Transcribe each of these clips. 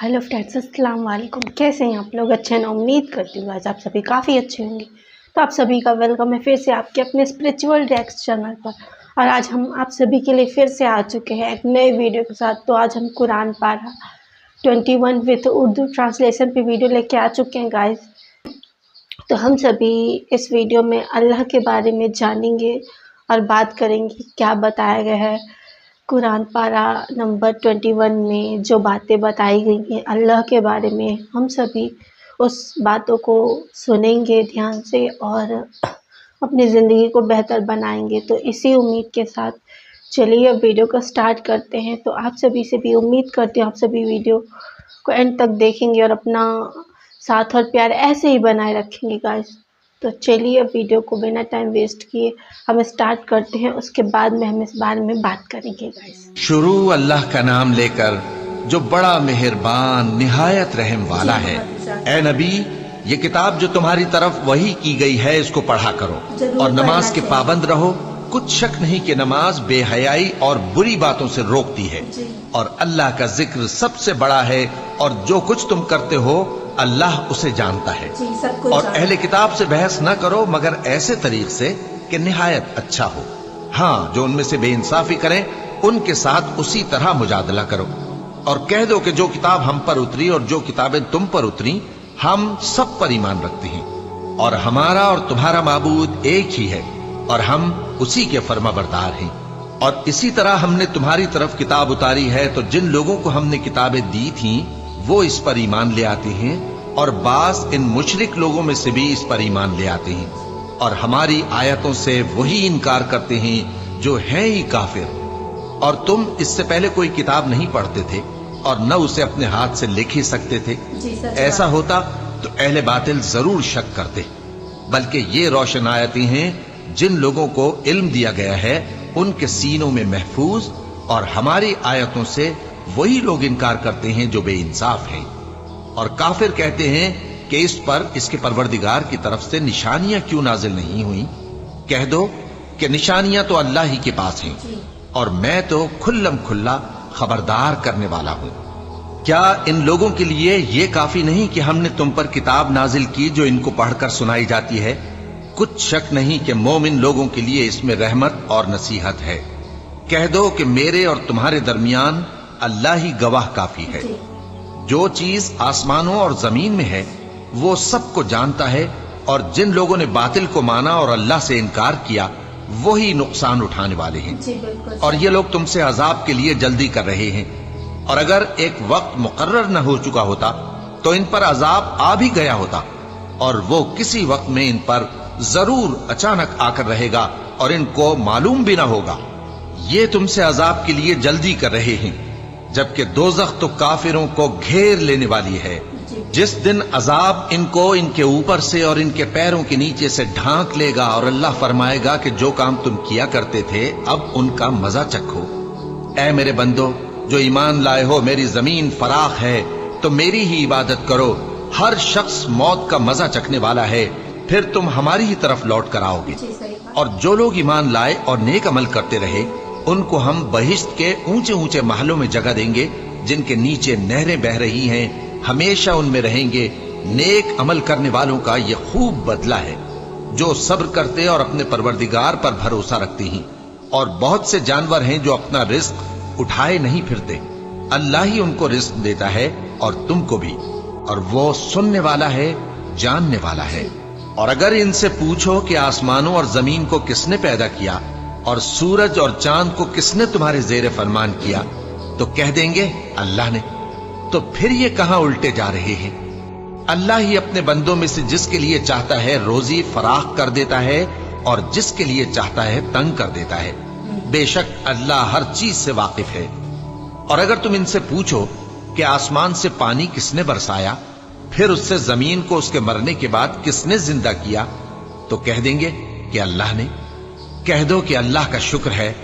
Hello friends, अस्सलाम वालेकुम। कैसे हैं आप लोग? अच्छे हैं ना? उम्मीद करती हूँ आज आप सभी काफ़ी अच्छे होंगे। तो आप सभी का वेलकम है फिर से आपके अपने स्पिरिचुअल डेस्क चैनल पर। और आज हम आप सभी के लिए फिर से आ चुके हैं एक नए वीडियो के साथ। तो आज हम कुरान पारा 21 विद उर्दू ट्रांसलेशन पे वीडियो लेके आ चुके हैं गाइस। तो हम सभी इस वीडियो में अल्लाह के बारे में जानेंगे और बात करेंगे क्या बताया गया है कुरान पारा नंबर 21 में। जो बातें बताई गई हैं अल्लाह के बारे में, हम सभी उस बातों को सुनेंगे ध्यान से और अपनी ज़िंदगी को बेहतर बनाएंगे। तो इसी उम्मीद के साथ चलिए अब वीडियो को स्टार्ट करते हैं। तो आप सभी से भी उम्मीद करती हूँ आप सभी वीडियो को एंड तक देखेंगे और अपना साथ और प्यार ऐसे ही बनाए रखेंगे गाइस। तो चलिए अब वीडियो को बिना टाइम वेस्ट किए हम स्टार्ट करते हैं, उसके बाद में हम इस बारे में बात करेंगे गाइस। शुरू अल्लाह का नाम लेकर जो बड़ा मेहरबान निहायत रहम वाला है। ए नबी, ये किताब जो तुम्हारी तरफ वही की गई है इसको पढ़ा करो और नमाज के पाबंद रहो। कुछ शक नहीं कि नमाज बेहयाई और बुरी बातों से रोकती है और अल्लाह का जिक्र सबसे बड़ा है और जो कुछ तुम करते हो अल्लाह उसे जानता है। और अहले किताब से बहस न करो मगर ऐसे तरीके से कि निहायत अच्छा हो। हाँ, जो उनमें से बेइंसाफी करें उनके साथ उसी तरह मुजादला करो और कह दो कि जो किताब हम पर उतरी और जो किताबें तुम पर उतरी हम सब पर ईमान रखते हैं और हमारा और तुम्हारा माबूद एक ही है और हम उसी के फर्माबरदार हैं। और इसी तरह हमने तुम्हारी तरफ किताब उतारी है तो जिन लोगों को हमने किताबें दी थी वो इस पर ईमान ले आते हैं और बास इन मुशरिक लोगों में से भी इस पर ईमान ले आते हैं और हमारी आयतों से वही इनकार करते हैं जो हैं ही काफिर। और तुम इससे पहले कोई किताब नहीं पढ़ते थे और न उसे अपने हाथ से लिख ही सकते थे। ऐसा होता तो अहले बातिल जरूर शक करते, बल्कि ये रोशन आयतें हैं जिन लोगों को इल्म दिया गया है उनके सीनों में महफूज, और हमारी आयतों से वही लोग इनकार करते हैं जो बेइंसाफ हैं। और काफिर कहते हैं कि इस पर इसके परवरदिगार की तरफ से निशानियां क्यों नाजिल नहीं हुई। कह दो कि निशानियां तो अल्लाह ही के पास हैं और मैं तो खुल्लम खुल्ला खबरदार करने वाला हूं। क्या इन लोगों के लिए यह काफी नहीं कि हमने तुम पर किताब नाजिल की जो इनको पढ़कर सुनाई जाती है? कुछ शक नहीं कि मोमिन लोगों के लिए इसमें रहमत और नसीहत है। कह दो कि मेरे और तुम्हारे दरमियान अल्लाह ही गवाह काफी है। जो चीज आसमानों और जमीन में है वो सबको जानता है और जिन लोगों ने बातिल को माना और अल्लाह से इनकार किया वही नुकसान उठाने वाले हैं। और ये लोग तुमसे अजाब के लिए जल्दी कर रहे हैं और अगर एक वक्त मुकर्रर न हो चुका होता तो इन पर अजाब आ भी गया होता और वो किसी वक्त में इन पर जरूर अचानक आकर रहेगा और इनको मालूम भी ना होगा। ये तुमसे अजाब के लिए जल्दी कर रहे हैं जबकि दोज़ख तो काफिरों को घेर लेने वाली है। जिस दिन अजाब इनको इनके ऊपर से और इनके पैरों के नीचे से ढांक लेगा और अल्लाह फरमाएगा कि जो काम तुम किया करते थे अब उनका मजा चखो। ऐ मेरे बंदो जो ईमान लाए हो, मेरी जमीन फराख है तो मेरी ही इबादत करो। हर शख्स मौत का मजा चखने वाला है, फिर तुम हमारी ही तरफ लौट कर आओगे। और जो लोग ईमान लाए और नेक अमल करते रहे उनको हम बहिश्त के ऊंचे ऊंचे महलों में जगह देंगे जिनके नीचे नहरें बह रही हैं, हमेशा उनमें रहेंगे। नेक अमल करने वालों का ये खूब बदला है जो सब्र करते और अपने परवरदिगार पर भरोसा रखते हैं। और बहुत से जानवर हैं जो अपना रिस्क उठाए नहीं फिरते, अल्लाह ही उनको रिस्क देता है और तुमको भी, और वो सुनने वाला है, जानने वाला है। और अगर इनसे पूछो कि आसमानों और जमीन को किसने पैदा किया और सूरज और चांद को किसने तुम्हारे जेर फरमान किया तो कह देंगे अल्लाह ने। तो फिर ये कहां उल्टे जा रहे हैं? अल्लाह ही अपने बंदों में से जिसके लिए चाहता है रोजी फराख कर देता है और जिसके लिए चाहता है तंग कर देता है। बेशक अल्लाह हर चीज से वाकिफ है। और अगर तुम इनसे पूछो कि आसमान से पानी किसने बरसाया फिर उससे जमीन को उसके मरने के बाद किसने जिंदा किया तो कह देंगे कि अल्लाह ने। कह दो कि अल्लाह का शुक्र है,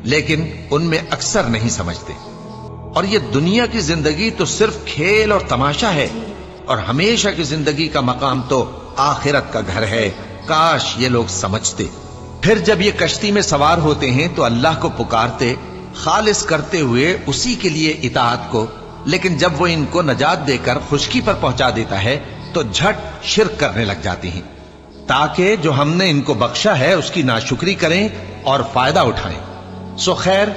लेकिन उनमें अक्सर नहीं समझते। और ये दुनिया की जिंदगी तो सिर्फ खेल और तमाशा है और हमेशा की जिंदगी का मकाम तो आखिरत का घर है। काश ये लोग समझते। फिर जब ये कश्ती में सवार होते हैं तो अल्लाह को पुकारते, खालिस करते हुए उसी के लिए इताअत को, لیکن جب وہ ان کو نجات دے کر خشکی پر پہنچا دیتا ہے تو جھٹ شرک کرنے لگ جاتے ہیں، تاکہ جو ہم نے ان کو بخشا ہے اس کی ناشکری کریں اور فائدہ اٹھائیں۔ سو خیر،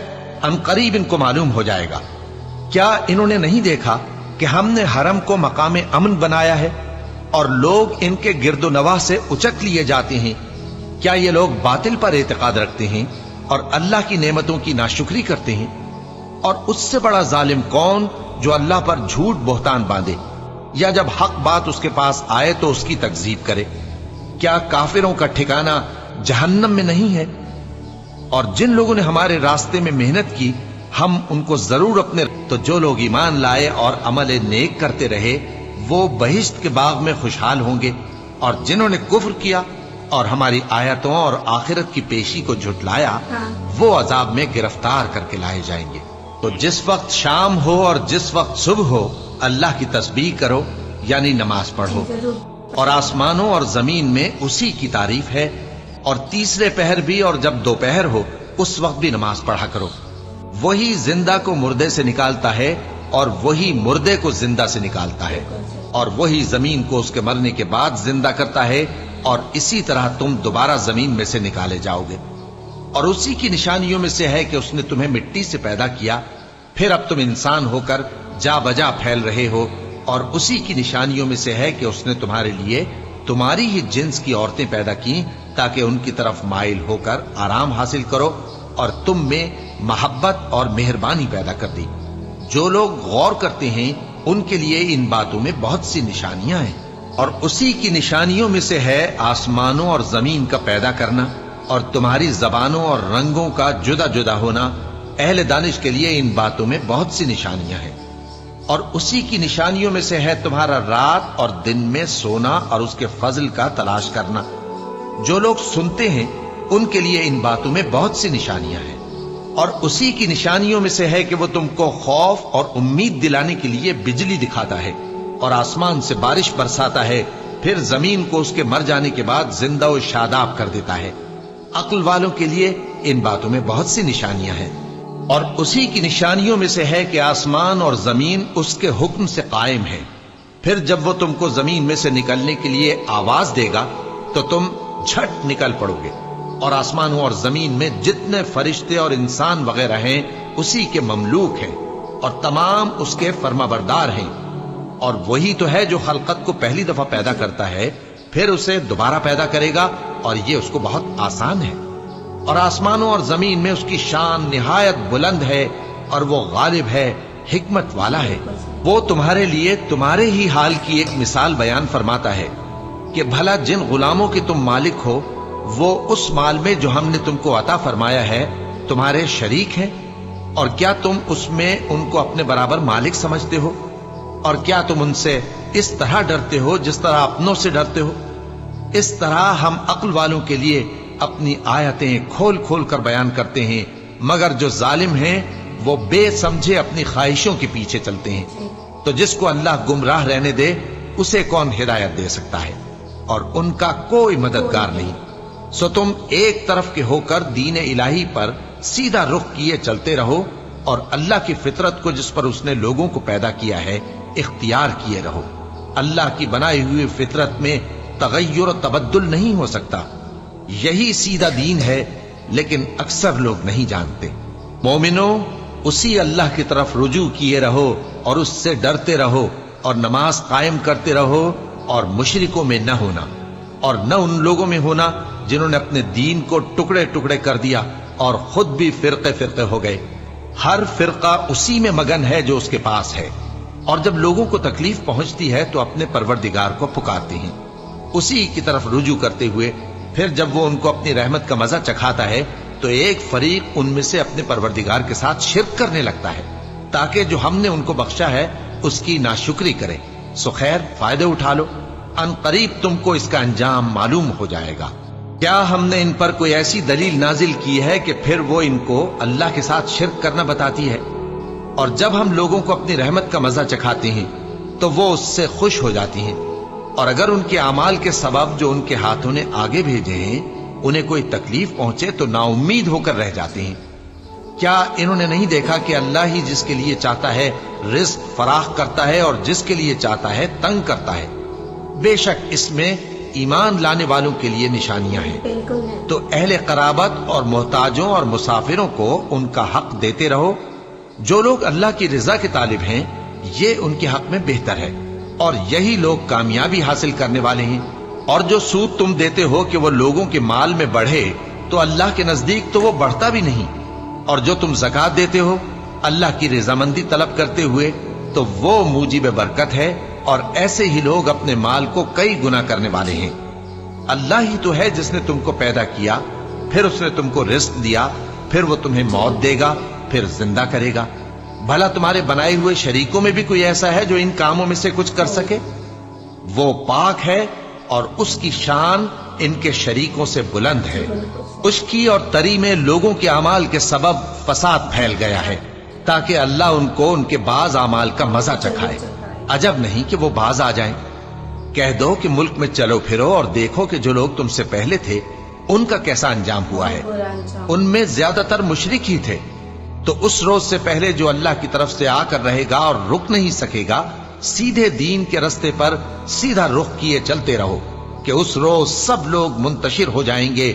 ان قریب ان کو معلوم ہو جائے گا۔ کیا انہوں نے نہیں دیکھا کہ ہم نے حرم کو مقام امن بنایا ہے اور لوگ ان کے گرد و نواح سے اچک لیے جاتے ہیں؟ کیا یہ لوگ باطل پر اعتقاد رکھتے ہیں اور اللہ کی نعمتوں کی ناشکری کرتے ہیں؟ اور اس سے بڑا ظالم کون جو اللہ پر جھوٹ بہتان باندھے یا جب حق بات اس کے پاس آئے تو اس کی تکذیب کرے؟ کیا کافروں کا ٹھکانہ جہنم میں نہیں ہے؟ اور جن لوگوں نے ہمارے راستے میں محنت کی ہم ان کو ضرور اپنے، تو جو لوگ ایمان لائے اور عمل نیک کرتے رہے وہ بہشت کے باغ میں خوشحال ہوں گے، اور جنہوں نے کفر کیا اور ہماری آیتوں اور آخرت کی پیشی کو جھٹلایا وہ عذاب میں گرفتار کر کے لائے جائیں گے۔ تو جس وقت شام ہو اور جس وقت صبح ہو اللہ کی تسبیح کرو، یعنی نماز پڑھو، اور آسمانوں اور زمین میں اسی کی تعریف ہے، اور تیسرے پہر بھی اور جب دوپہر ہو اس وقت بھی نماز پڑھا کرو۔ وہی زندہ کو مردے سے نکالتا ہے اور وہی مردے کو زندہ سے نکالتا ہے، اور وہی زمین کو اس کے مرنے کے بعد زندہ کرتا ہے، اور اسی طرح تم دوبارہ زمین میں سے نکالے جاؤ گے۔ اور اسی کی نشانیوں میں سے ہے کہ اس نے تمہیں مٹی سے پیدا کیا، پھر اب تم انسان ہو کر جا بجا پھیل رہے ہو، اور اسی کی نشانیوں میں سے ہے کہ اس نے تمہارے لیے تمہاری ہی جنس کی عورتیں پیدا کی تاکہ ان کی طرف مائل ہو کر آرام حاصل کرو، اور تم میں محبت اور مہربانی پیدا کر دی۔ جو لوگ غور کرتے ہیں ان کے لیے ان باتوں میں بہت سی نشانیاں ہیں۔ اور اسی کی نشانیوں میں سے ہے آسمانوں اور زمین کا پیدا کرنا، اور تمہاری زبانوں اور رنگوں کا جدا جدا ہونا۔ اہل دانش کے لیے ان باتوں میں بہت سی نشانیاں ہیں۔ اور اسی کی نشانیوں میں سے ہے تمہارا رات اور دن میں سونا اور اس کے فضل کا تلاش کرنا۔ جو لوگ سنتے ہیں ان کے لیے ان باتوں میں بہت سی نشانیاں ہیں۔ اور اسی کی نشانیوں میں سے ہے کہ وہ تم کو خوف اور امید دلانے کے لیے بجلی دکھاتا ہے، اور آسمان سے بارش برساتا ہے، پھر زمین کو اس کے مر جانے کے بعد زندہ و شاداب کر دیتا ہے۔ عقل والوں کے لیے ان باتوں میں بہت سی نشانیاں ہیں۔ اور اسی کی نشانیوں میں سے ہے کہ آسمان اور زمین اس کے حکم سے قائم ہے، پھر جب وہ تم کو زمین میں سے نکلنے کے لیے آواز دے گا تو تم جھٹ نکل پڑو گے۔ اور آسمانوں اور زمین میں جتنے فرشتے اور انسان وغیرہ ہیں اسی کے مملوک ہیں، اور تمام اس کے فرما بردار ہیں۔ اور وہی تو ہے جو خلقت کو پہلی دفعہ پیدا کرتا ہے، پھر اسے دوبارہ پیدا کرے گا، اور یہ اس کو بہت آسان ہے۔ اور آسمانوں اور زمین میں اس کی شان نہایت بلند ہے، اور وہ غالب ہے، حکمت والا ہے۔ وہ تمہارے لیے تمہارے ہی حال کی ایک مثال بیان فرماتا ہے کہ بھلا جن غلاموں کے تم مالک ہو وہ اس مال میں جو ہم نے تم کو عطا فرمایا ہے تمہارے شریک ہیں، اور کیا تم اس میں ان کو اپنے برابر مالک سمجھتے ہو؟ اور کیا تم ان سے اس طرح ڈرتے ہو جس طرح اپنوں سے ڈرتے ہو؟ اس طرح ہم عقل والوں کے لیے اپنی آیتیں کھول کھول کر بیان کرتے ہیں، مگر جو ظالم ہیں وہ بے سمجھے اپنی خواہشوں کے پیچھے چلتے ہیں۔ تو جس کو اللہ گمراہ رہنے دے اسے کون ہدایت دے سکتا ہے؟ اور ان کا کوئی مددگار نہیں۔ سو تم ایک طرف کے ہو کر دین الہی پر سیدھا رخ کیے چلتے رہو، اور اللہ کی فطرت کو جس پر اس نے لوگوں کو پیدا کیا ہے اختیار کیے رہو۔ اللہ کی بنائی ہوئی فطرت میں تغیر و تبدل نہیں ہو سکتا۔ یہی سیدھا دین ہے، لیکن اکثر لوگ نہیں جانتے۔ مومنو، اسی اللہ کی طرف رجوع کیے رہو اور اس سے ڈرتے رہو، اور نماز قائم کرتے رہو، اور مشرکوں میں نہ ہونا، اور نہ ان لوگوں میں ہونا جنہوں نے اپنے دین کو ٹکڑے ٹکڑے کر دیا اور خود بھی فرقے فرقے ہو گئے۔ ہر فرقہ اسی میں مگن ہے جو اس کے پاس ہے، اور جب لوگوں کو تکلیف پہنچتی ہے تو اپنے پروردگار کو پکارتے ہیں، اسی کی طرف رجوع کرتے ہوئے پھر جب وہ ان کو اپنی رحمت کا مزہ چکھاتا ہے تو ایک فریق ان میں سے اپنے پروردگار کے ساتھ شرک کرنے لگتا ہے تاکہ جو ہم نے ان کو بخشا ہے اس کی ناشکری کرے۔ سو خیر، فائدے اٹھا لو، ان قریب تم کو اس کا انجام معلوم ہو جائے گا۔ کیا ہم نے ان پر کوئی ایسی دلیل نازل کی ہے کہ پھر وہ ان کو اللہ کے ساتھ شرک کرنا بتاتی ہے؟ اور جب ہم لوگوں کو اپنی رحمت کا مزہ چکھاتے ہیں تو وہ اس سے خوش ہو جاتی ہیں، اور اگر ان کے اعمال کے سبب جو ان کے ہاتھوں نے آگے بھیجے ہیں انہیں کوئی تکلیف پہنچے تو نا امید ہو کر رہ جاتے ہیں۔ کیا انہوں نے نہیں دیکھا کہ اللہ ہی جس کے لیے چاہتا ہے رزق فراخ کرتا ہے اور جس کے لیے چاہتا ہے تنگ کرتا ہے؟ بے شک اس میں ایمان لانے والوں کے لیے نشانیاں ہیں۔ تو اہل قرابت اور محتاجوں اور مسافروں کو ان کا حق دیتے رہو۔ جو لوگ اللہ کی رضا کے طالب ہیں یہ ان کے حق میں بہتر ہے، اور یہی لوگ کامیابی حاصل کرنے والے ہیں۔ اور جو سود تم دیتے ہو کہ وہ لوگوں کے مال میں بڑھے، تو اللہ کے نزدیک تو وہ بڑھتا بھی نہیں۔ اور جو تم زکوٰۃ دیتے ہو اللہ کی رضامندی طلب کرتے ہوئے، تو وہ موجب برکت ہے، اور ایسے ہی لوگ اپنے مال کو کئی گنا کرنے والے ہیں۔ اللہ ہی تو ہے جس نے تم کو پیدا کیا، پھر اس نے تم کو رزق دیا، پھر وہ تمہیں موت دے گا، پھر زندہ کرے گا۔ بھلا تمہارے بنائے ہوئے شریکوں میں بھی کوئی ایسا ہے جو ان کاموں میں سے کچھ کر سکے؟ وہ پاک ہے اور اس کی شان ان کے شریکوں سے بلند ہے۔ اس کی اور تری میں لوگوں کے اعمال کے سبب فساد پھیل گیا ہے، تاکہ اللہ ان کو ان کے بعض اعمال کا مزہ چکھائے۔ عجب نہیں کہ وہ باز آ جائیں۔ کہہ دو کہ ملک میں چلو پھرو اور دیکھو کہ جو لوگ تم سے پہلے تھے ان کا کیسا انجام ہوا ہے۔ ان میں زیادہ تر مشرک ہی تھے۔ تو اس روز سے پہلے جو اللہ کی طرف سے آ کر رہے گا اور رک نہیں سکے گا، سیدھے دین کے رستے پر سیدھا رخ کیے چلتے رہو، کہ اس روز سب لوگ منتشر ہو جائیں گے۔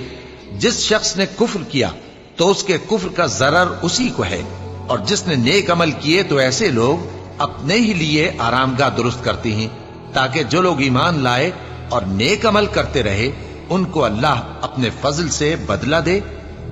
جس شخص نے کفر کیا تو اس کے کفر کا ضرر اسی کو ہے، اور جس نے نیک عمل کیے تو ایسے لوگ اپنے ہی لیے آرامگاہ درست کرتے ہیں، تاکہ جو لوگ ایمان لائے اور نیک عمل کرتے رہے ان کو اللہ اپنے فضل سے بدلہ دے۔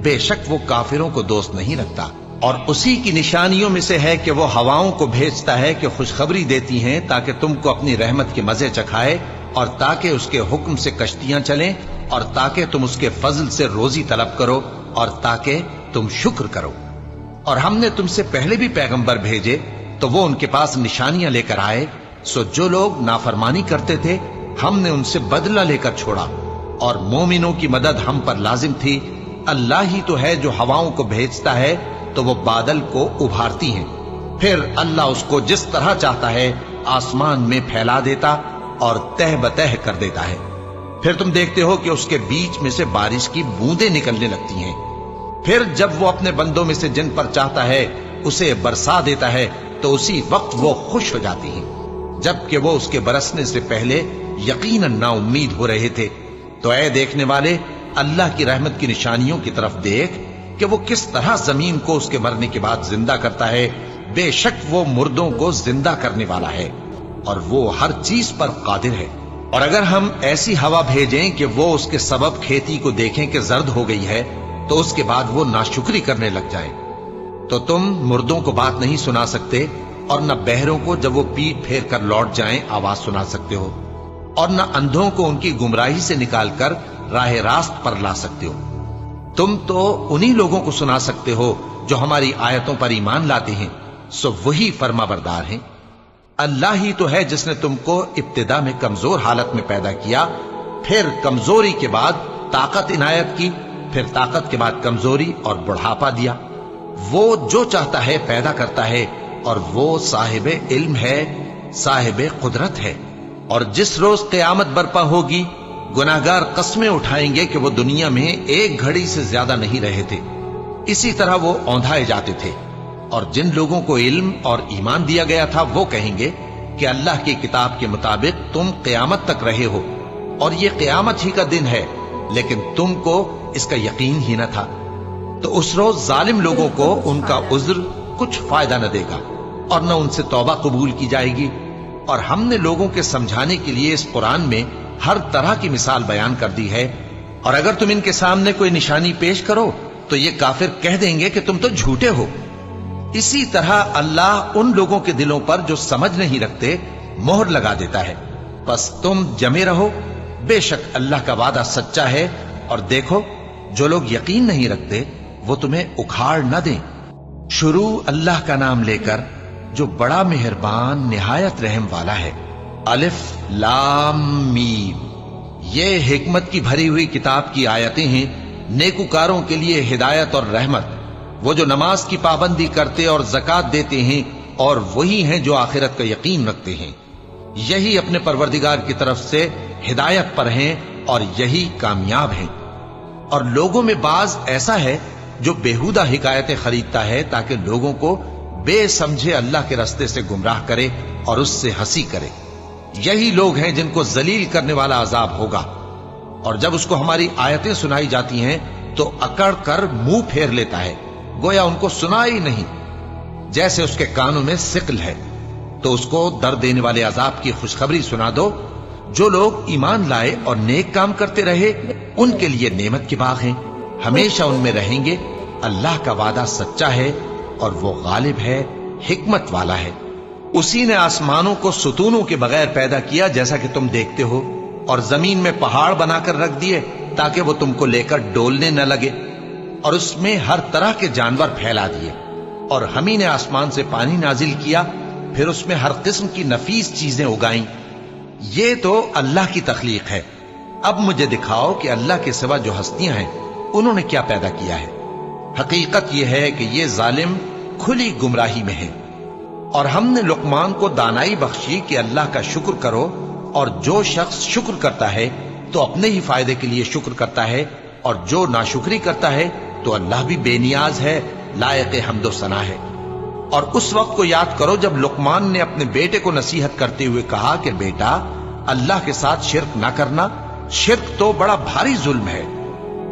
بے شک وہ کافروں کو دوست نہیں رکھتا۔ اور اسی کی نشانیوں میں سے ہے کہ وہ ہواؤں کو بھیجتا ہے کہ خوشخبری دیتی ہیں، تاکہ تم کو اپنی رحمت کے مزے چکھائے، اور تاکہ اس کے حکم سے کشتیاں چلیں، اور تاکہ تم اس کے فضل سے روزی طلب کرو، اور تاکہ تم شکر کرو۔ اور ہم نے تم سے پہلے بھی پیغمبر بھیجے تو وہ ان کے پاس نشانیاں لے کر آئے، سو جو لوگ نافرمانی کرتے تھے ہم نے ان سے بدلہ لے کر چھوڑا، اور مومنوں کی مدد ہم پر لازم تھی۔ اللہ ہی تو ہے جو ہواؤں کو بھیجتا ہے تو وہ بادل کو ابھارتی ہیں، پھر اللہ اس کو جس طرح چاہتا ہے آسمان میں پھیلا دیتا اور تہ بتہ کر دیتا ہے۔ پھر تم دیکھتے ہو کہ اس کے بیچ میں سے بارش کی بوندیں نکلنے لگتی ہیں، پھر جب وہ اپنے بندوں میں سے جن پر چاہتا ہے اسے برسا دیتا ہے تو اسی وقت وہ خوش ہو جاتی ہیں، جبکہ وہ اس کے برسنے سے پہلے یقیناً نا امید ہو رہے تھے۔ تو اے دیکھنے والے، اللہ کی رحمت کی نشانیوں کی طرف دیکھ کہ وہ کس طرح زمین کو اس کے مرنے کے بعد زندہ کرتا ہے۔ بے شک وہ مردوں کو زندہ کرنے والا ہے، اور وہ ہر چیز پر قادر ہے۔ اور اگر ہم ایسی ہوا بھیجیں کہ وہ اس کے سبب کھیتی کو دیکھیں کہ زرد ہو گئی ہے، تو اس کے بعد وہ ناشکری کرنے لگ جائیں، تو تم مردوں کو بات نہیں سنا سکتے، اور نہ بہروں کو جب وہ پیٹ پھیر کر لوٹ جائیں آواز سنا سکتے ہو، اور نہ اندھوں کو ان کی گمراہی سے نکال کر راہ راست پر لا سکتے ہو۔ تم تو انہی لوگوں کو سنا سکتے ہو جو ہماری آیتوں پر ایمان لاتے ہیں، سو وہی فرما بردار ہیں۔ اللہ ہی تو ہے جس نے تم کو ابتدا میں کمزور حالت میں پیدا کیا، پھر کمزوری کے بعد طاقت عنایت کی، پھر طاقت کے بعد کمزوری اور بڑھاپا دیا۔ وہ جو چاہتا ہے پیدا کرتا ہے، اور وہ صاحب علم ہے، صاحب قدرت ہے۔ اور جس روز قیامت برپا ہوگی گناہگار قسمیں اٹھائیں گے کہ وہ دنیا میں ایک گھڑی سے زیادہ نہیں رہے تھے، اسی طرح وہ اوندھائے جاتے تھے۔ اور جن لوگوں کو علم اور ایمان دیا گیا تھا وہ کہیں گے کہ اللہ کی کتاب کے مطابق تم قیامت تک رہے ہو، اور یہ قیامت ہی کا دن ہے، لیکن تم کو اس کا یقین ہی نہ تھا۔ تو اس روز ظالم لوگوں کو ان کا عذر کچھ فائدہ نہ دے گا، اور نہ ان سے توبہ قبول کی جائے گی۔ اور ہم نے لوگوں کے سمجھانے کے لیے اس قرآن میں ہر طرح کی مثال بیان کر دی ہے، اور اگر تم ان کے سامنے کوئی نشانی پیش کرو تو یہ کافر کہہ دیں گے کہ تم تو جھوٹے ہو۔ اسی طرح اللہ ان لوگوں کے دلوں پر جو سمجھ نہیں رکھتے مہر لگا دیتا ہے۔ بس تم جمے رہو، بے شک اللہ کا وعدہ سچا ہے، اور دیکھو جو لوگ یقین نہیں رکھتے وہ تمہیں اکھاڑ نہ دیں۔ شروع اللہ کا نام لے کر جو بڑا مہربان نہایت رحم والا ہے۔ الف لام میم، یہ حکمت کی بھری ہوئی کتاب کی آیتیں ہیں، نیکوکاروں کے لیے ہدایت اور رحمت، وہ جو نماز کی پابندی کرتے اور زکوٰۃ دیتے ہیں، اور وہی ہیں جو آخرت کا یقین رکھتے ہیں، یہی اپنے پروردگار کی طرف سے ہدایت پر ہیں اور یہی کامیاب ہیں۔ اور لوگوں میں بعض ایسا ہے जो बेहुदा हिकायतें खरीदता है ताकि लोगों को बेसमझे अल्लाह के रास्ते से गुमराह करे और उससे हंसी करे। यही लोग हैं जिनको जलील करने वाला अजाब होगा। और जब उसको हमारी आयतें सुनाई जाती हैं तो अकड़ कर मुंह फेर लेता है, गोया उनको सुना ही नहीं, जैसे उसके कानों में सिकल है। तो उसको दर्द देने वाले अजाब की खुशखबरी सुना दो। जो लोग ईमान लाए और नेक काम करते रहे उनके लिए नेमत के बाग हैं, हमेशा उनमें रहेंगे। अल्लाह का वादा सच्चा है और वो गालिब है, हिकमत वाला है। उसी ने आसमानों को सुतूनों के बगैर पैदा किया जैसा कि तुम देखते हो, और जमीन में पहाड़ बनाकर रख दिए ताकि वो तुमको लेकर डोलने न लगे, और उसमें हर तरह के जानवर फैला दिए। और हम ही ने आसमान से पानी नाजिल किया, फिर उसमें हर किस्म की नफीस चीजें उगाई। ये तो अल्लाह की तख्लीक है। अब मुझे दिखाओ कि अल्लाह के सिवा जो हस्तियां हैं उन्होंने क्या पैदा किया है। हकीकत यह है कि ये जालिम खुली गुमराही में है। और हमने लुकमान को दानाई बख्शी कि अल्लाह का शुक्र करो, और जो शख्स शुक्र करता है तो अपने ही फायदे के लिए शुक्र करता है, और जो नाशुक्री करता है तो अल्लाह भी बेनियाज है, लायक हम्दो सना है। और उस वक्त को याद करो जब लुकमान ने अपने बेटे को नसीहत करते हुए कहा कि बेटा, अल्लाह के साथ शिरक ना करना, शिरक तो बड़ा भारी जुल्म है।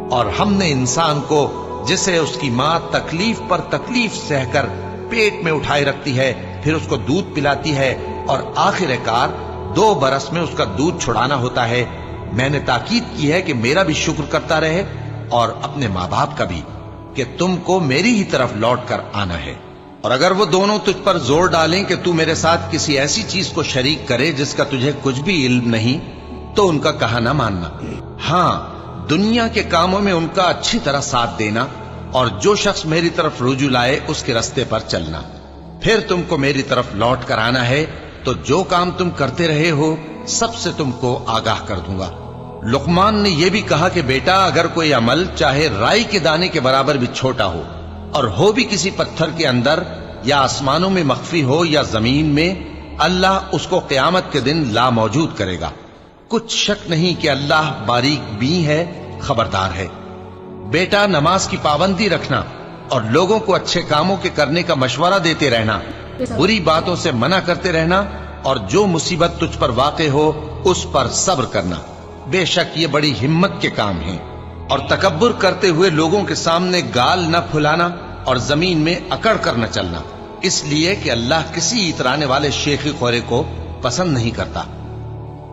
और हमने इंसान को, जिसे उसकी मां तकलीफ पर तकलीफ सहकर पेट में उठाए रखती है, फिर उसको दूध पिलाती है और आखिरकार 2 बरस में उसका दूध छुड़ाना होता है, मैंने ताकीद की है कि मेरा भी शुक्र करता रहे और अपने माँ बाप का भी, कि तुमको मेरी ही तरफ लौट कर आना है। और अगर वो दोनों तुझ पर जोर डालें कि तू मेरे साथ किसी ऐसी चीज को शरीक करे जिसका तुझे कुछ भी इल्म नहीं, तो उनका कहा ना मानना। हाँ, दुनिया के कामों में उनका अच्छी तरह साथ देना, और जो शख्स मेरी तरफ रुजू लाए उसके रास्ते पर चलना। फिर तुमको मेरी तरफ लौट कर आना है, तो जो काम तुम करते रहे हो सबसे तुमको आगाह कर दूंगा। लुकमान ने यह भी कहा कि बेटा, अगर कोई अमल चाहे राई के दाने के बराबर भी छोटा हो, और हो भी किसी पत्थर के अंदर या आसमानों में मख्फी हो या जमीन में, अल्लाह उसको क़यामत के दिन ला मौजूद करेगा। कुछ शक नहीं कि अल्लाह बारीक बीन है, खबरदार है। बेटा, नमाज की पाबंदी रखना और लोगों को अच्छे कामों के करने का मशवरा देते रहना, बुरी बातों से मना करते रहना, और जो मुसीबत तुझ पर वाक़े हो उस पर सब्र करना। बेशक ये बड़ी हिम्मत के काम हैं। और तकब्बुर करते हुए लोगों के सामने गाल न फुलाना और जमीन में अकड़ कर न चलना, इसलिए कि अल्लाह किसी इतराने वाले शेखी खोरे को पसंद नहीं करता।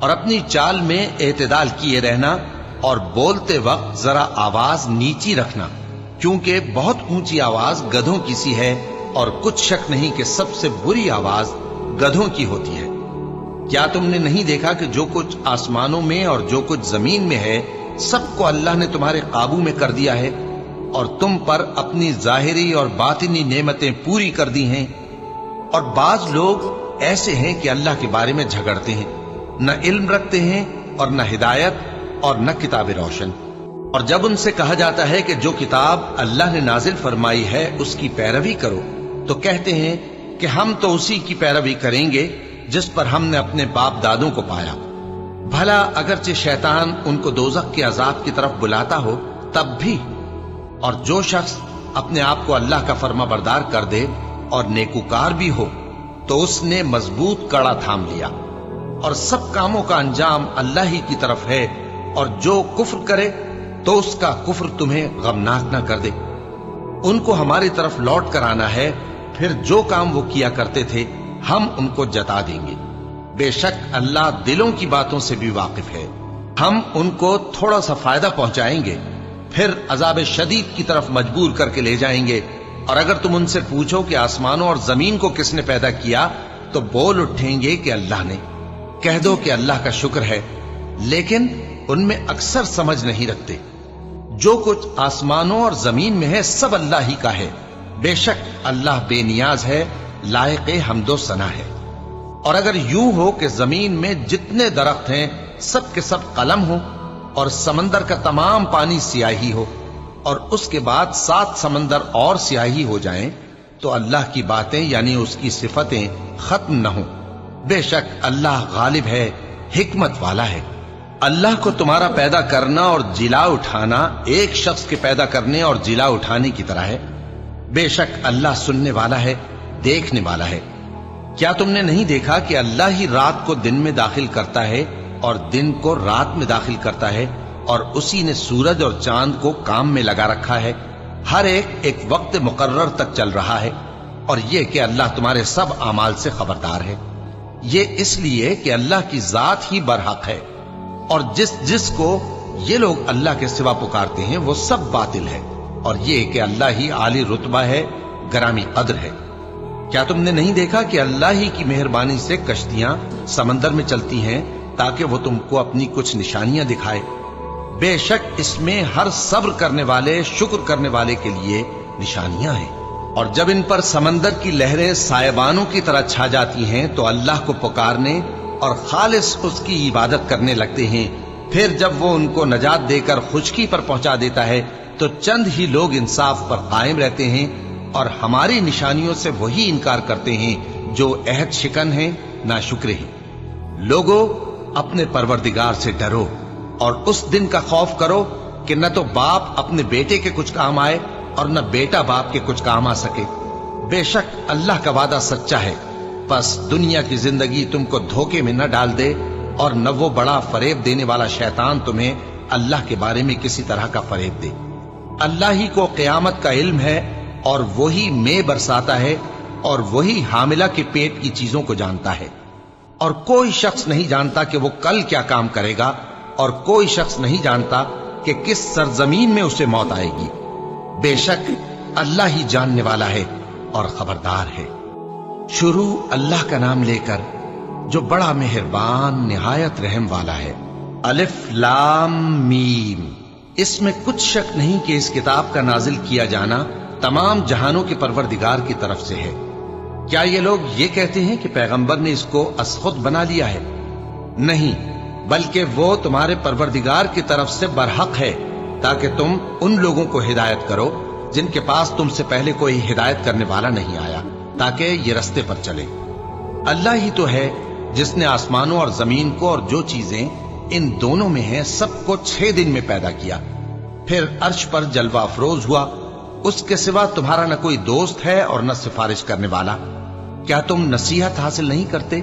और अपनी चाल में एतदाल किए रहना, और बोलते वक्त जरा आवाज नीची रखना, क्योंकि बहुत ऊंची आवाज गधों की सी है, और कुछ शक नहीं कि सबसे बुरी आवाज गधों की होती है। क्या तुमने नहीं देखा कि जो कुछ आसमानों में और जो कुछ जमीन में है सबको अल्लाह ने तुम्हारे काबू में कर दिया है, और तुम पर अपनी जाहिरी और बातिनी नेमतें पूरी कर दी हैं। और बाज लोग ऐसे हैं कि अल्लाह के बारे में झगड़ते हैं, न इल्म रखते हैं और न हिदायत और न किताब रोशन। और जब उनसे कहा जाता है कि जो किताब अल्लाह ने नाजिल फरमाई है उसकी पैरवी करो, तो कहते हैं कि हम तो उसी की पैरवी करेंगे जिस पर हमने अपने बाप दादों को पाया। भला अगरचे शैतान उनको दोजख के अजाब की तरफ बुलाता हो तब भी। और जो शख्स अपने आप को अल्लाह का फर्मा बरदार कर दे और नेकुकार भी हो, तो उसने मजबूत कड़ा थाम लिया। और सब कामों का अंजाम अल्लाह ही की तरफ है, और जो कुफ्र करे तो उसका कुफ्र तुम्हें गमनाक न कर दे। उनको हमारी तरफ लौट कर आना है, फिर जो काम वो किया करते थे हम उनको जता देंगे। बेशक अल्लाह दिलों की बातों से भी वाकिफ है। हम उनको थोड़ा सा फायदा पहुंचाएंगे, फिर अजाब शदीद की तरफ मजबूर करके ले जाएंगे। और अगर तुम उनसे पूछो कि आसमानों और जमीन को किसने पैदा किया, तो बोल उठेंगे कि अल्लाह ने। कह दो कि अल्लाह का शुक्र है, लेकिन उनमें अक्सर समझ नहीं रखते। जो कुछ आसमानों और जमीन में है सब अल्लाह ही का है। बेशक अल्लाह बेनियाज है, लायक हम्दो सना है। और अगर यूं हो कि जमीन में जितने दरख्त हैं सब के सब कलम हो, और समंदर का तमाम पानी सियाही हो, और उसके बाद 7 समंदर और सियाही हो जाएं, तो अल्लाह की बातें यानी उसकी सिफतें खत्म न हो। बेशक अल्लाह गालिब है, हिकमत वाला है। अल्लाह को तुम्हारा पैदा करना और जिला उठाना एक शख्स के पैदा करने और जिला उठाने की तरह है। बेशक अल्लाह सुनने वाला है, देखने वाला है। क्या तुमने नहीं देखा कि अल्लाह ही रात को दिन में दाखिल करता है और दिन को रात में दाखिल करता है, और उसी ने सूरज और चांद को काम में लगा रखा है। हर एक वक्त मुकर्रर तक चल रहा है, और ये कि अल्लाह तुम्हारे सब अमाल से खबरदार है। ये इसलिए कि अल्लाह की जात ही बरहक है, और जिसको ये लोग अल्लाह के सिवा पुकारते हैं वो सब बातिल है, और ये कि अल्लाह ही आली रुतबा है, गरामी कद्र है। क्या तुमने नहीं देखा कि अल्लाह ही की मेहरबानी से कश्तियां समंदर में चलती हैं ताकि वो तुमको अपनी कुछ निशानियां दिखाए। बेशक इसमें हर सब्र करने वाले, शुक्र करने वाले के लिए निशानियां हैं। और जब इन पर समंदर की लहरें सायबानों की तरह छा जाती हैं तो अल्लाह को पुकारने और खालिस उसकी इबादत करने लगते हैं। फिर जब वो उनको नजात देकर खुशकी पर पहुंचा देता है तो चंद ही लोग इंसाफ पर कायम रहते हैं, और हमारी निशानियों से वही इनकार करते हैं जो अहद शिकन हैं, नाशुक्र हैं। लोगों, अपने परवरदिगार से डरो और उस दिन का खौफ करो कि न तो बाप अपने बेटे के कुछ काम आए और न बेटा बाप के कुछ काम आ सके। बेशक अल्लाह का वादा सच्चा है, बस दुनिया की जिंदगी तुमको धोखे में न डाल दे, और न वो बड़ा फरेब देने वाला शैतान तुम्हें अल्लाह के बारे में किसी तरह का फरेब दे। अल्लाह ही को क़यामत का इल्म है, और वही में बरसाता है, और वही हामिला के पेट की चीजों को जानता है। और कोई शख्स नहीं जानता कि वो कल क्या काम करेगा, और कोई शख्स नहीं जानता कि किस सरजमीन में उसे मौत आएगी। बेशक अल्लाह ही जानने वाला है और खबरदार है। शुरू अल्लाह का नाम लेकर जो बड़ा मेहरबान निहायत रहम वाला है। अलिफ लाम मीम। इसमें कुछ शक नहीं कि इस किताब का नाजिल किया जाना तमाम जहानों के परवरदिगार की तरफ से है। क्या ये लोग ये कहते हैं कि पैगंबर ने इसको असखुद बना लिया है? नहीं, बल्कि वो तुम्हारे परवरदिगार की तरफ से बरहक है, ताकि तुम उन लोगों को हिदायत करो जिनके पास तुमसे पहले कोई हिदायत करने वाला नहीं आया, ताकि ये रस्ते पर चले। अल्लाह ही तो है जिसने आसमानों और जमीन को और जो चीजें इन दोनों में हैं सबको 6 दिन में पैदा किया, फिर अर्श पर जलवा अफरोज हुआ। उसके सिवा तुम्हारा न कोई दोस्त है और न सिफारिश करने वाला। क्या तुम नसीहत हासिल नहीं करते?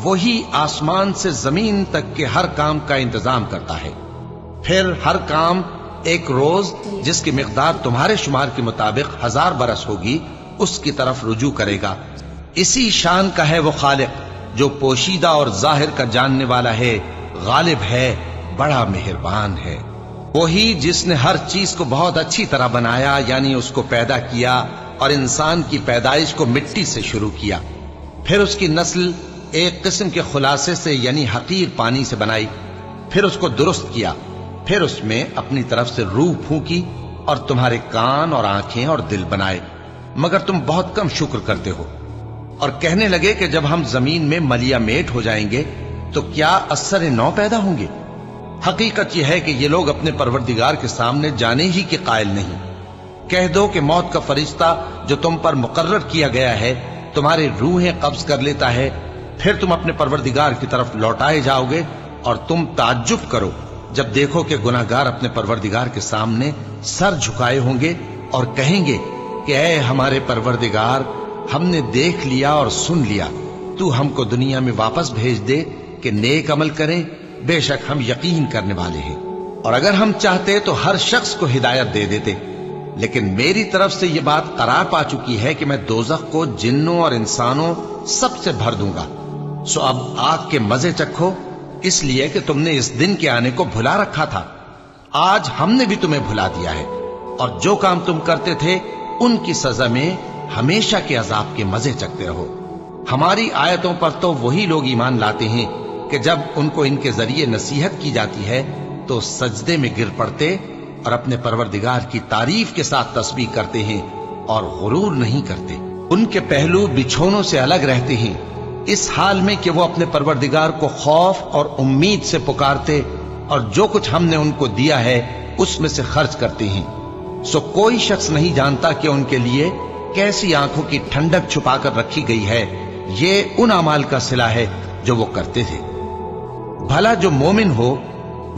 वही आसमान से जमीन तक के हर काम का इंतजाम करता है, फिर हर काम एक रोज जिसकी मिकदार तुम्हारे शुमार के मुताबिक 1000 बरस होगी उसकी तरफ रुजू करेगा। इसी शान का है वो खालिक जो पोशीदा और जाहिर का जानने वाला है, गालिब है, बड़ा मेहरबान है। वही जिसने हर चीज को बहुत अच्छी तरह बनाया, यानी उसको पैदा किया, और इंसान की पैदाइश को मिट्टी से शुरू किया, फिर उसकी नस्ल एक किस्म के खुलासे से यानी हकीर पानी से बनाई, फिर उसको दुरुस्त किया, फिर उसमें अपनी तरफ से रूह फूंकी और तुम्हारे कान और आंखें और दिल बनाए, मगर तुम बहुत कम शुक्र करते हो। और कहने लगे कि जब हम जमीन में मलिया मेट हो जाएंगे तो क्या असर नौ पैदा होंगे। हकीकत यह है कि ये लोग अपने परवरदिगार के सामने जाने ही के कायल नहीं। कह दो कि मौत का फरिश्ता जो तुम पर मुकर्रर किया गया है तुम्हारी रूहें कब्ज कर लेता है, फिर तुम अपने परवरदिगार की तरफ लौटाए जाओगे, और तुम ताज्जुब करो जब देखो कि गुनाहगार अपने परवरदिगार के सामने सर झुकाए होंगे और कहेंगे कि ऐ हमारे परवरदिगार, हमने देख लिया और सुन लिया, तू हमको दुनिया में वापस भेज दे कि नेक अमल करें, बेशक हम यकीन करने वाले हैं। और अगर हम चाहते तो हर शख्स को हिदायत दे देते, लेकिन मेरी तरफ से यह बात करार पा चुकी है कि मैं दोज़ख को जिन्नों और इंसानों सबसे भर दूंगा। सो अब आग के मजे चखो, इसलिए कि तुमने इस दिन के आने को भुला रखा था। आज हमने भी तुम्हें भुला दिया है, और जो काम तुम करते थे उनकी सजा में हमेशा के अजाब के मजे चखते रहो। हमारी आयतों पर तो वही लोग ईमान लाते हैं कि जब उनको इनके जरिए नसीहत की जाती है तो सजदे में गिर पड़ते और अपने परवरदिगार की तारीफ के साथ तस्बीह करते हैं और गुरूर नहीं करते। उनके पहलू बिछोनों से अलग रहते हैं, इस हाल में कि वो अपने परवरदिगार को खौफ और उम्मीद से पुकारते और जो कुछ हमने उनको दिया है उसमें से खर्च करते हैं। सो कोई शख्स नहीं जानता कि उनके लिए कैसी आंखों की ठंडक छुपाकर रखी गई है। ये उन अमाल का सिला है जो वो करते थे। भला जो मोमिन हो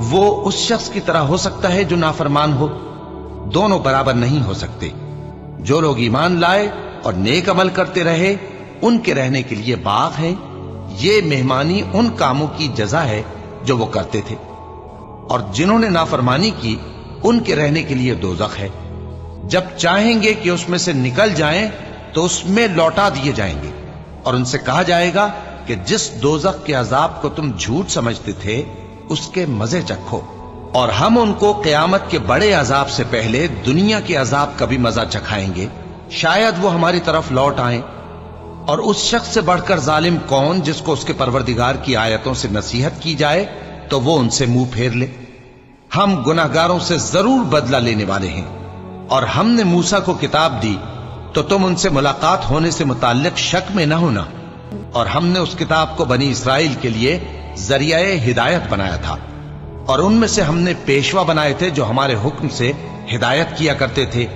वो उस शख्स की तरह हो सकता है जो नाफरमान हो? दोनों बराबर नहीं हो सकते। जो लोग ईमान लाए और नेक अमल करते रहे उनके रहने के लिए बाग है। ये मेहमानी उन कामों की जजा है जो वो करते थे, और जिन्होंने नाफरमानी की उनके रहने के लिए दोजख है। जब चाहेंगे कि उसमें से निकल जाएं तो उसमें लौटा दिए जाएंगे, और उनसे कहा जाएगा कि जिस दोजख के अजाब को तुम झूठ समझते थे उसके मजे चखो, और हम उनको क़यामत के बड़े अजाब से पहले दुनिया के अजाब का भी मजा चखाएंगे। शायद वो हमारी तरफ लौट आए। और उस शख्स से बढ़कर जालिम कौन जिसको उसके परवरदिगार की आयतों से नसीहत की जाए तो वो उनसे मुंह फेर ले। हम गुनाहगारों से जरूर बदला लेने वाले हैं। और हमने मूसा को किताब दी तो तुम उनसे मुलाकात होने से मुताल्लिक शक में न होना। और हमने उस किताब को बनी इसराइल के लिए जरियाए हिदायत बनाया था, और उनमें से हमने पेशवा बनाए थे जो हमारे हुक्म से हिदायत किया करते थे,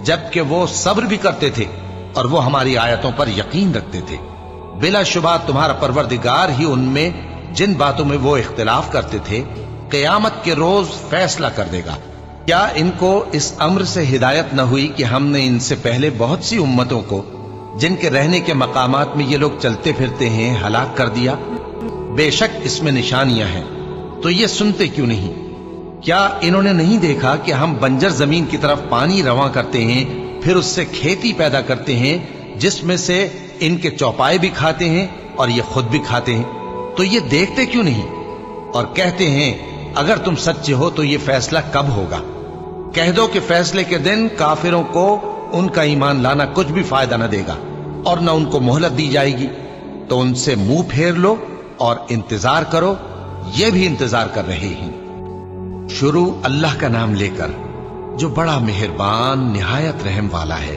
जबकि वो सब्र भी करते थे और वो हमारी आयतों पर यकीन रखते थे। बिलाशुबा तुम्हारा परवरदिगार ही उनमें जिन बातों में वो इख्तिलाफ करते थे क़यामत के रोज फैसला कर देगा। क्या इनको इस अम्र से हिदायत न हुई कि हमने इनसे पहले बहुत सी उम्मतों को जिनके रहने के मकामात में ये लोग चलते फिरते हैं हलाक कर दिया? बेशक इसमें निशानियां हैं, तो ये सुनते क्यों नहीं? क्या इन्होंने नहीं देखा कि हम बंजर जमीन की तरफ पानी रवां करते हैं, फिर उससे खेती पैदा करते हैं जिसमें से इनके चौपाए भी खाते हैं और ये खुद भी खाते हैं? तो ये देखते क्यों नहीं? और कहते हैं अगर तुम सच्चे हो तो ये फैसला कब होगा? कह दो कि फैसले के दिन काफिरों को उनका ईमान लाना कुछ भी फायदा न देगा और न उनको मोहलत दी जाएगी। तो उनसे मुंह फेर लो और इंतजार करो, ये भी इंतजार कर रहे हैं। शुरू अल्लाह का नाम लेकर जो बड़ा मेहरबान निहायत रहम वाला है।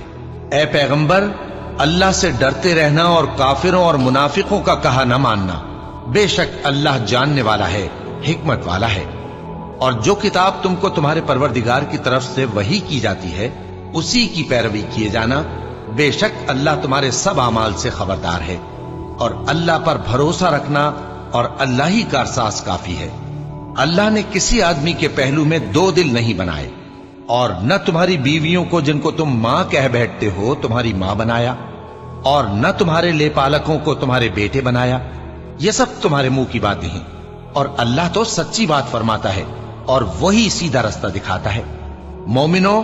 ए पैगंबर, अल्लाह से डरते रहना और काफिरों और मुनाफिकों का कहा न मानना। बेशक अल्लाह जानने वाला है, हिकमत वाला है। और जो किताब तुमको तुम्हारे परवरदिगार की तरफ से वही की जाती है उसी की पैरवी किए जाना। बेशक अल्लाह तुम्हारे सब अमाल से खबरदार है। और अल्लाह पर भरोसा रखना और अल्लाह ही का एहसास काफी है। अल्लाह ने किसी आदमी के पहलू में दो दिल नहीं बनाए, और न तुम्हारी बीवियों को जिनको तुम मां कह बैठते हो तुम्हारी मां बनाया, और न तुम्हारे लेपालकों को तुम्हारे बेटे बनाया। ये सब तुम्हारे मुंह की बातें हैं, और अल्लाह तो सच्ची बात फरमाता है और वही सीधा रास्ता दिखाता है। मोमिनो,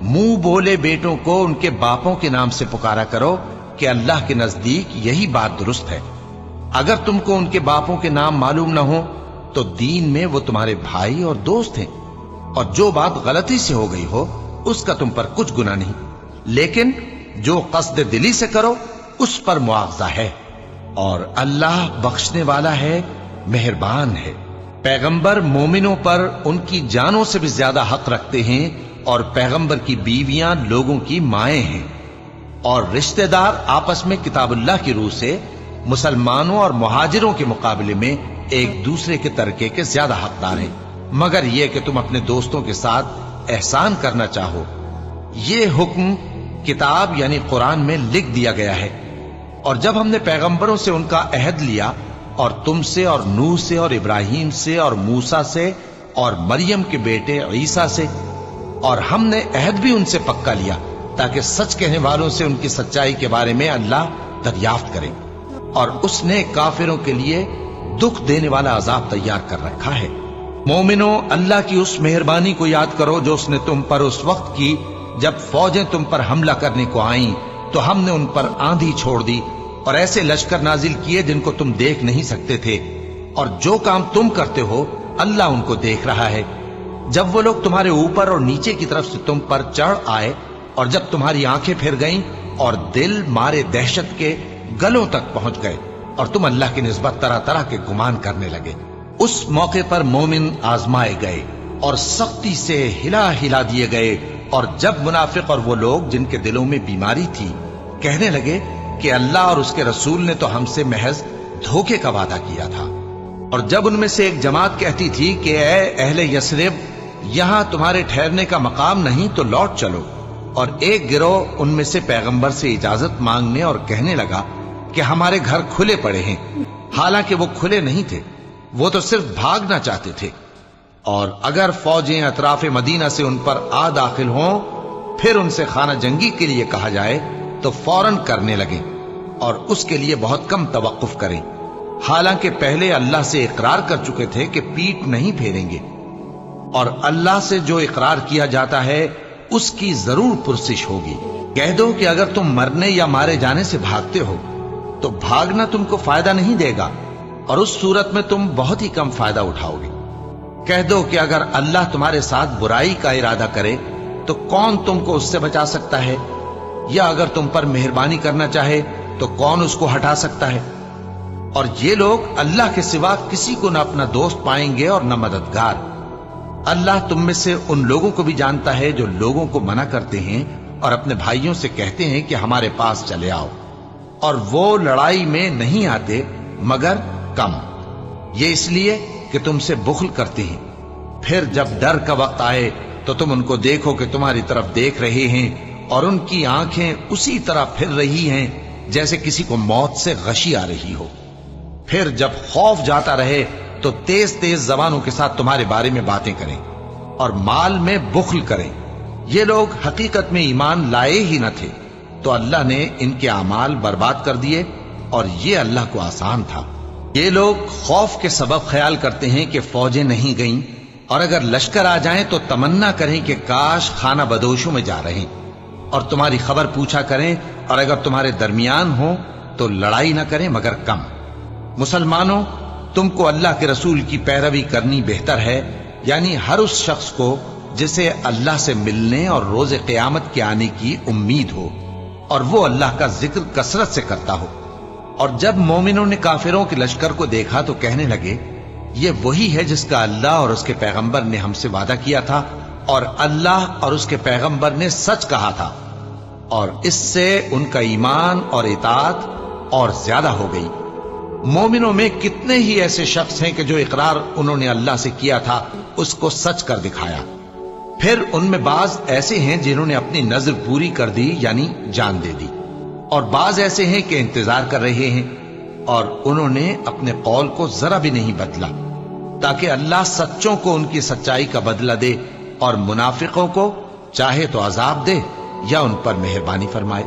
मुंह बोले बेटों को उनके बापों के नाम से पुकारा करो कि अल्लाह के नजदीक यही बात दुरुस्त है। अगर तुमको उनके बापों के नाम मालूम न हो तो दीन में वो तुम्हारे भाई और दोस्त हैं, और जो बात गलती से हो गई हो उसका तुम पर कुछ गुनाह नहीं, लेकिन जो कस्द दिली से करो उस पर मुआवजा है। और अल्लाह बख्शने वाला है, मेहरबान है। पैगंबर मोमिनों पर उनकी जानों से भी ज्यादा हक रखते हैं, और पैगंबर की बीवियां लोगों की माएं हैं। और रिश्तेदार आपस में किताबुल्लाह की रूह से मुसलमानों और मुहाजिरों के मुकाबले में एक दूसरे के तरके के ज्यादा हकदार हैं, मगर यह कि तुम अपने दोस्तों के साथ एहसान करना चाहो। ये हुक्म किताब यानी कुरान में लिख दिया गया है। और जब हमने पैगंबरों से उनका अहद लिया, और तुमसे और नूह से और इब्राहिम से और मूसा से और मरियम के बेटे ईसा से, और हमने अहद भी उनसे पक्का लिया ताकि सच कहने वालों से उनकी सच्चाई के बारे में अल्लाह दरियाफ्त करे। और उसने काफिरों के लिए दुख देने वाला अजाब तैयार कर रखा है। मोमिनो, अल्लाह की उस मेहरबानी को याद करो जो उसने तुम पर उस वक्त की जब फौजें तुम पर हमला करने को आईं, तो हमने उन पर आंधी छोड़ दी और ऐसे लश्कर नाजिल किए जिनको तुम देख नहीं सकते थे। और जो काम तुम करते हो अल्लाह उनको देख रहा है। जब वो लोग तुम्हारे ऊपर और नीचे की तरफ से तुम पर चढ़ आए, और जब तुम्हारी आंखें फिर गईं और दिल मारे दहशत के गलों तक पहुंच गए, और तुम अल्लाह की निस्बत तरह तरह के गुमान करने लगे, उस मौके पर मोमिन आजमाए गए और सख्ती से हिला हिला दिए गए। और जब मुनाफिक और वो लोग जिनके दिलों में बीमारी थी कहने लगे कि अल्लाह और उसके रसूल ने तो हमसे महज धोखे का वादा किया था, और जब उनमें से एक जमात कहती थी कि ए अहले यस्रिब, यहां तुम्हारे ठहरने का मकाम नहीं तो लौट चलो, और एक गिरोह उनमें से पैगंबर से इजाजत मांगने और कहने लगा कि हमारे घर खुले पड़े हैं, हालांकि वो खुले नहीं थे। وہ تو صرف بھاگنا چاہتے تھے، اور اگر فوجیں اطراف مدینہ سے ان پر آ داخل ہوں، پھر ان سے خانہ جنگی کے لیے کہا جائے تو فوراً کرنے لگیں، اور اس کے لیے بہت کم توقف کریں، حالانکہ پہلے اللہ سے اقرار کر چکے تھے کہ پیٹ نہیں پھیریں گے، اور اللہ سے جو اقرار کیا جاتا ہے اس کی ضرور پرسش ہوگی۔ کہہ دو کہ اگر تم مرنے یا مارے جانے سے بھاگتے ہو تو بھاگنا تم کو فائدہ نہیں دے گا، اور اس صورت میں تم بہت ہی کم فائدہ اٹھاؤ گے۔ کہہ دو کہ اگر اللہ تمہارے ساتھ برائی کا ارادہ کرے تو کون تم کو اس سے بچا سکتا ہے، یا اگر تم پر مہربانی کرنا چاہے تو کون اس کو ہٹا سکتا ہے؟ اور یہ لوگ اللہ کے سوا کسی کو نہ اپنا دوست پائیں گے اور نہ مددگار۔ اللہ تم میں سے ان لوگوں کو بھی جانتا ہے جو لوگوں کو منع کرتے ہیں اور اپنے بھائیوں سے کہتے ہیں کہ ہمارے پاس چلے آؤ، اور وہ لڑائی میں نہیں آتے مگر کم، یہ اس لیے کہ تم سے بخل کرتے ہیں۔ پھر جب ڈر کا وقت آئے تو تم ان کو دیکھو کہ تمہاری طرف دیکھ رہے ہیں، اور ان کی آنکھیں اسی طرح پھر رہی ہیں جیسے کسی کو موت سے غشی آ رہی ہو۔ پھر جب خوف جاتا رہے تو تیز تیز زبانوں کے ساتھ تمہارے بارے میں باتیں کریں اور مال میں بخل کریں۔ یہ لوگ حقیقت میں ایمان لائے ہی نہ تھے، تو اللہ نے ان کے اعمال برباد کر دیے، اور یہ اللہ کو آسان تھا۔ یہ لوگ خوف کے سبب خیال کرتے ہیں کہ فوجیں نہیں گئیں، اور اگر لشکر آ جائیں تو تمنا کریں کہ کاش خانہ بدوشوں میں جا رہے، اور تمہاری خبر پوچھا کریں، اور اگر تمہارے درمیان ہو تو لڑائی نہ کریں مگر کم۔ مسلمانوں، تم کو اللہ کے رسول کی پیروی کرنی بہتر ہے، یعنی ہر اس شخص کو جسے اللہ سے ملنے اور روز قیامت کے آنے کی امید ہو، اور وہ اللہ کا ذکر کثرت سے کرتا ہو۔ اور جب مومنوں نے کافروں کے لشکر کو دیکھا تو کہنے لگے، یہ وہی ہے جس کا اللہ اور اس کے پیغمبر نے ہم سے وعدہ کیا تھا، اور اللہ اور اس کے پیغمبر نے سچ کہا تھا، اور اس سے ان کا ایمان اور اطاعت اور زیادہ ہو گئی۔ مومنوں میں کتنے ہی ایسے شخص ہیں کہ جو اقرار انہوں نے اللہ سے کیا تھا اس کو سچ کر دکھایا۔ پھر ان میں بعض ایسے ہیں جنہوں نے اپنی نظر پوری کر دی، یعنی جان دے دی، اور بعض ایسے ہیں کہ انتظار کر رہے ہیں، اور انہوں نے اپنے قول کو ذرا بھی نہیں بدلا، تاکہ اللہ سچوں کو ان کی سچائی کا بدلہ دے، اور منافقوں کو چاہے تو عذاب دے یا ان پر مہربانی فرمائے۔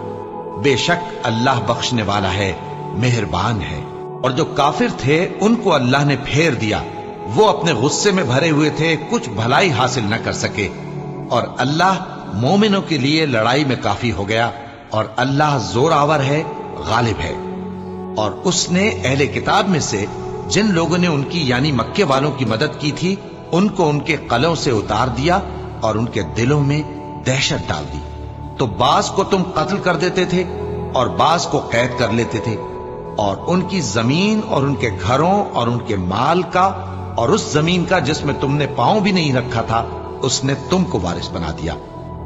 بے شک اللہ بخشنے والا ہے، مہربان ہے۔ اور جو کافر تھے ان کو اللہ نے پھیر دیا، وہ اپنے غصے میں بھرے ہوئے تھے، کچھ بھلائی حاصل نہ کر سکے، اور اللہ مومنوں کے لیے لڑائی میں کافی ہو گیا، اور اللہ زور آور ہے، غالب ہے۔ اور اس نے اہل کتاب میں سے جن لوگوں نے ان کی یعنی مکے والوں کی مدد کی تھی ان کو ان کے قلعوں سے اتار دیا اور ان کے دلوں میں دہشت ڈال دی، تو بعض کو تم قتل کر دیتے تھے اور بعض کو قید کر لیتے تھے، اور ان کی زمین اور ان کے گھروں اور ان کے مال کا اور اس زمین کا جس میں تم نے پاؤں بھی نہیں رکھا تھا اس نے تم کو وارث بنا دیا،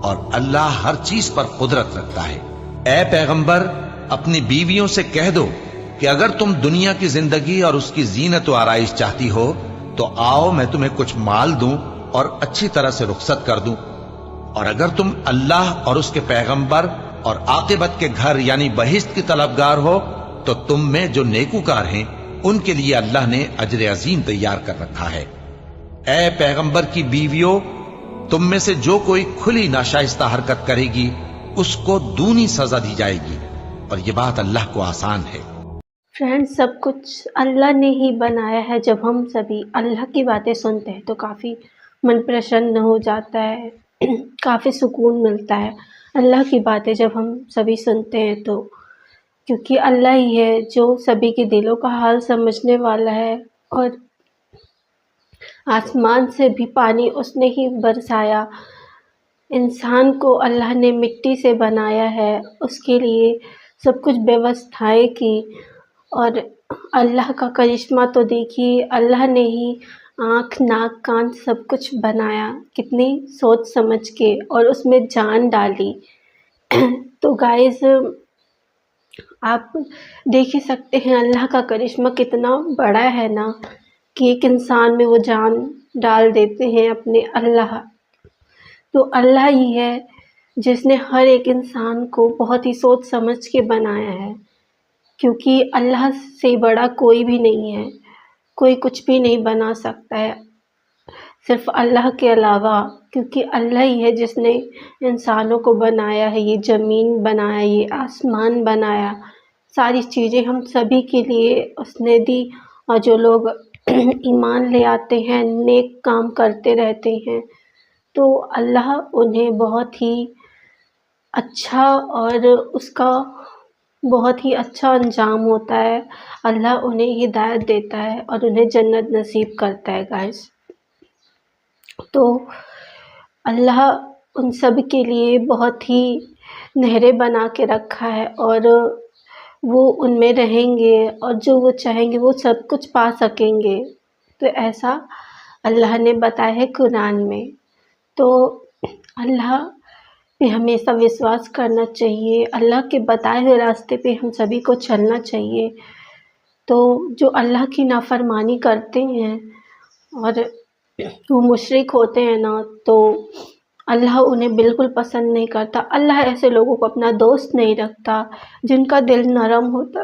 اور اللہ ہر چیز پر قدرت رکھتا ہے۔ اے پیغمبر، اپنی بیویوں سے کہہ دو کہ اگر تم دنیا کی زندگی اور اس کی زینت و آرائش چاہتی ہو تو آؤ میں تمہیں کچھ مال دوں اور اچھی طرح سے رخصت کر دوں، اور اگر تم اللہ اور اس کے پیغمبر اور عاقبت کے گھر یعنی بہشت کی طلبگار ہو تو تم میں جو نیکوکار ہیں ان کے لیے اللہ نے اجر عظیم تیار کر رکھا ہے۔ اے پیغمبر کی بیویوں، تم میں سے جو کوئی کھلی ناشائستہ حرکت کرے گی اس کو دونی سزا دی جائے گی، اور یہ بات اللہ کو آسان ہے۔ فرینڈ، سب کچھ اللہ نے ہی بنایا ہے۔ جب ہم سبھی اللہ کی باتیں سنتے ہیں تو کافی من پرسن ہو جاتا ہے، کافی سکون ملتا ہے۔ اللہ کی باتیں جب ہم سبھی سنتے ہیں تو، کیونکہ اللہ ہی ہے جو سبھی کے دلوں کا حال سمجھنے والا ہے، اور آسمان سے بھی پانی اس نے ہی برسایا۔ انسان کو اللہ نے مٹی سے بنایا ہے، اس کے لیے سب کچھ ویوستھائیں کی، اور اللہ کا کرشمہ تو دیکھیے، اللہ نے ہی آنکھ، ناک، کان سب کچھ بنایا، کتنی سوچ سمجھ کے، اور اس میں جان ڈالی۔ تو گائز، آپ دیکھ ہی سکتے ہیں اللہ کا کرشمہ کتنا بڑا ہے نا، کہ ایک انسان میں وہ جان ڈال دیتے ہیں اپنے اللہ۔ تو اللہ ہی ہے جس نے ہر ایک انسان کو بہت ہی سوچ سمجھ کے بنایا ہے، کیونکہ اللہ سے بڑا کوئی بھی نہیں ہے۔ کوئی کچھ بھی نہیں بنا سکتا ہے صرف اللہ کے علاوہ، کیونکہ اللہ ہی ہے جس نے انسانوں کو بنایا ہے، یہ زمین بنایا، یہ آسمان بنایا، ساری چیزیں ہم سبھی کے لیے اس نے دی۔ اور جو لوگ ایمان لے آتے ہیں، نیک کام کرتے رہتے ہیں، تو اللہ انہیں بہت ہی اچھا اور اس کا بہت ہی اچھا انجام ہوتا ہے۔ اللہ انہیں ہدایت دیتا ہے اور انہیں جنت نصیب کرتا ہے گائز۔ تو اللہ ان سب کے لیے بہت ہی نہریں بنا کے رکھا ہے، اور وہ ان میں رہیں گے اور جو وہ چاہیں گے وہ سب کچھ پا سکیں گے۔ تو ایسا اللہ نے بتایا ہے قرآن میں۔ تو اللہ پہ ہمیشہ وشواس کرنا چاہیے، اللہ کے بتائے ہوئے راستے پہ ہم سبھی کو چلنا چاہیے۔ تو جو اللہ کی نافرمانی کرتے ہیں اور وہ مشرک ہوتے ہیں نا، تو اللہ انہیں بالکل پسند نہیں کرتا۔ اللہ ایسے لوگوں کو اپنا دوست نہیں رکھتا، جن کا دل نرم ہوتا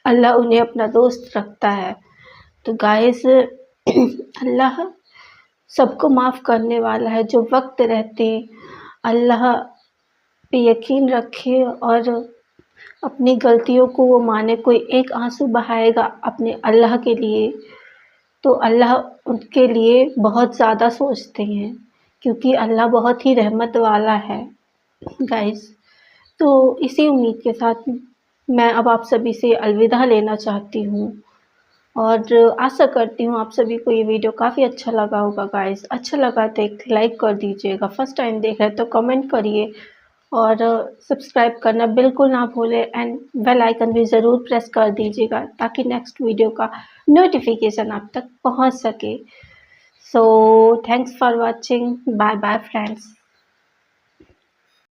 اللہ انہیں اپنا دوست رکھتا ہے۔ تو گائز اللہ سب کو معاف کرنے والا ہے۔ جو وقت رہتے اللہ پہ یقین رکھے اور اپنی غلطیوں کو وہ مانے، کوئی ایک آنسو بہائے گا اپنے اللہ کے لیے تو اللہ ان کے لیے بہت زیادہ سوچتے ہیں، کیونکہ اللہ بہت ہی رحمت والا ہے گائز۔ تو اسی امید کے ساتھ میں اب آپ سبھی سے الوداع لینا چاہتی ہوں، اور آشا کرتی ہوں آپ سبھی کو یہ ویڈیو کافی اچھا لگا ہوگا گائز۔ اچھا لگا تو ایک لائک کر دیجیے گا، فرسٹ ٹائم دیکھ رہے تو کمنٹ کریے، اور سبسکرائب کرنا بالکل نہ بھولیں، اینڈ بیل آئیکن بھی ضرور پریس کر دیجیے گا تاکہ نیکسٹ ویڈیو کا نوٹیفیکیشن آپ تک پہنچ سکے۔ So thanks for watching, bye bye friends.